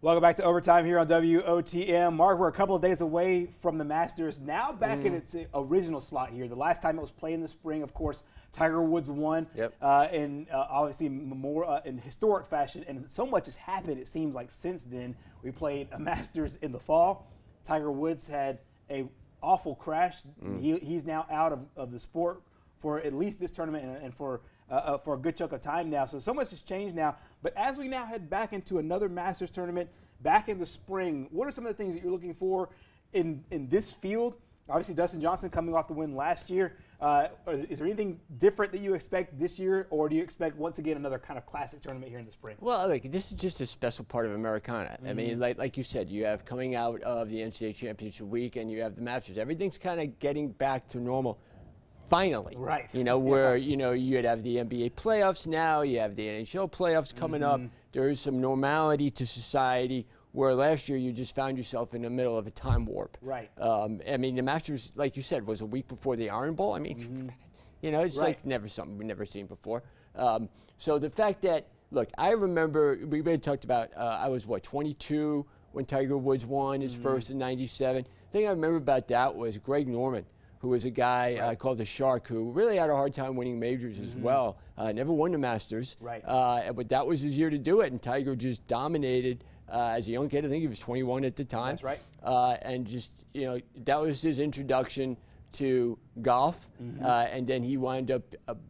Welcome back to Overtime here on WOTM. Mark, we're a couple of days away from the Masters, now back in its original slot here. The last time it was played in the spring, of course, Tiger Woods won, and obviously more in historic fashion, and so much has happened, it seems like, since then. We played a Masters in the fall. Tiger Woods had a awful crash. He's now out of the sport for at least this tournament and for a good chunk of time now. So much has changed now. But as we now head back into another Masters tournament back in the spring, what are some of the things that you're looking for in this field? Obviously, Dustin Johnson coming off the win last year. Is there anything different that you expect this year, or do you expect, once again, another kind of classic tournament here in the spring? Well, look, this is just a special part of Americana. I mean, like you said, you have coming out of the NCAA Championship week, and you have the Masters. Everything's kind of getting back to normal. Finally, right? You know, where you'd have the NBA playoffs now, you have the NHL playoffs coming up. There is some normality to society. Where last year you just found yourself in the middle of a time warp. Right. I mean, the Masters, like you said, was a week before the Iron Bowl. I mean, it's like something we've never seen before. So the fact that, look, I remember we already talked about. I was 22 when Tiger Woods won his first in '97. The thing I remember about that was Greg Norman, who was a guy called the Shark, who really had a hard time winning majors as well. Never won the Masters. Right. But that was his year to do it, and Tiger just dominated as a young kid. I think he was 21 at the time. That's right. And just, that was his introduction to golf. And then he wound up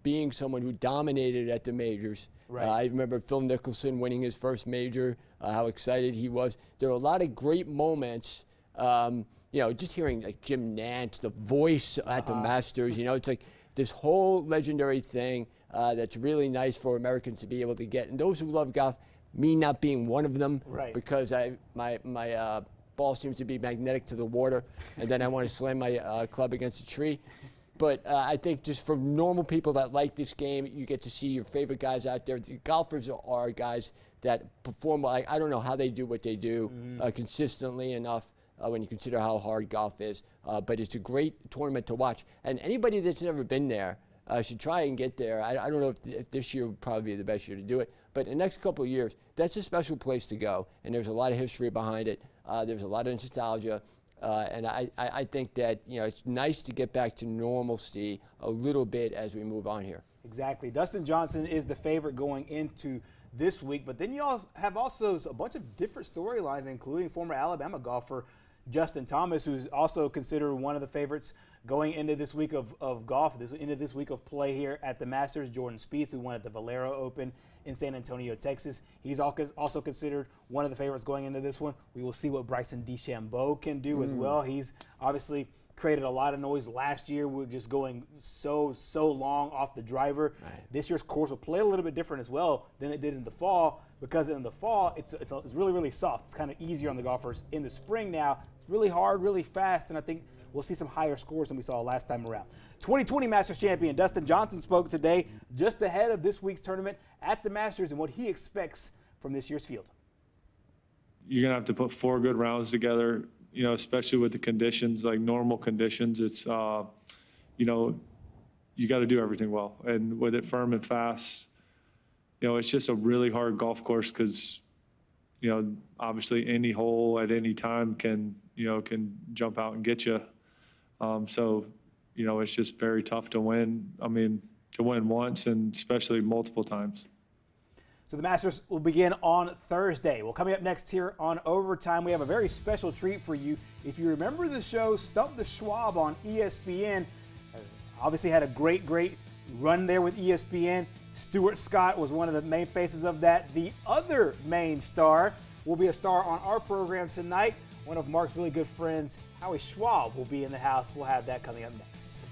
being someone who dominated at the majors. Right. I remember Phil Mickelson winning his first major, how excited he was. There were a lot of great moments. Just hearing like Jim Nantz, the voice at the Masters, it's like this whole legendary thing that's really nice for Americans to be able to get. And those who love golf, me not being one of them, because my ball seems to be magnetic to the water, and then I want to slam my club against a tree. But I think just for normal people that like this game, you get to see your favorite guys out there. The golfers are guys that perform like, I don't know how they do what they do consistently enough. When you consider how hard golf is. But it's a great tournament to watch. And anybody that's never been there should try and get there. I don't know if this year would probably be the best year to do it, but in the next couple of years, that's a special place to go. And there's a lot of history behind it. There's a lot of nostalgia. And I think that it's nice to get back to normalcy a little bit as we move on here. Exactly. Dustin Johnson is the favorite going into this week, but then you all have also a bunch of different storylines, including former Alabama golfer Justin Thomas, who's also considered one of the favorites going into this week of golf, into this week of play here at the Masters. Jordan Spieth, who won at the Valero Open in San Antonio, Texas. He's also considered one of the favorites going into this one. We will see what Bryson DeChambeau can do as well. He's obviously created a lot of noise last year. We're just going so long off the driver. This year's course will play a little bit different as well than it did in the fall, because in the fall it's really soft. It's kind of easier on the golfers. In the spring now, it's really hard, really fast, and I think we'll see some higher scores than we saw last time around. 2020 Masters champion Dustin Johnson spoke today just ahead of this week's tournament at the Masters and what he expects from this year's field. You're going to have to put 4 good rounds together, especially with the conditions, like normal conditions. It's, you got to do everything well. And with it firm and fast, it's just a really hard golf course because, obviously any hole at any time can jump out and get you. It's just very tough to win. I mean, to win once and especially multiple times. So the Masters will begin on Thursday. Well, coming up next here on Overtime, we have a very special treat for you. If you remember the show Stump the Schwab on ESPN, obviously had a great run there with ESPN. Stuart Scott was one of the main faces of that. The other main star will be a star on our program tonight. One of Mark's really good friends, Howie Schwab, will be in the house. We'll have that coming up next.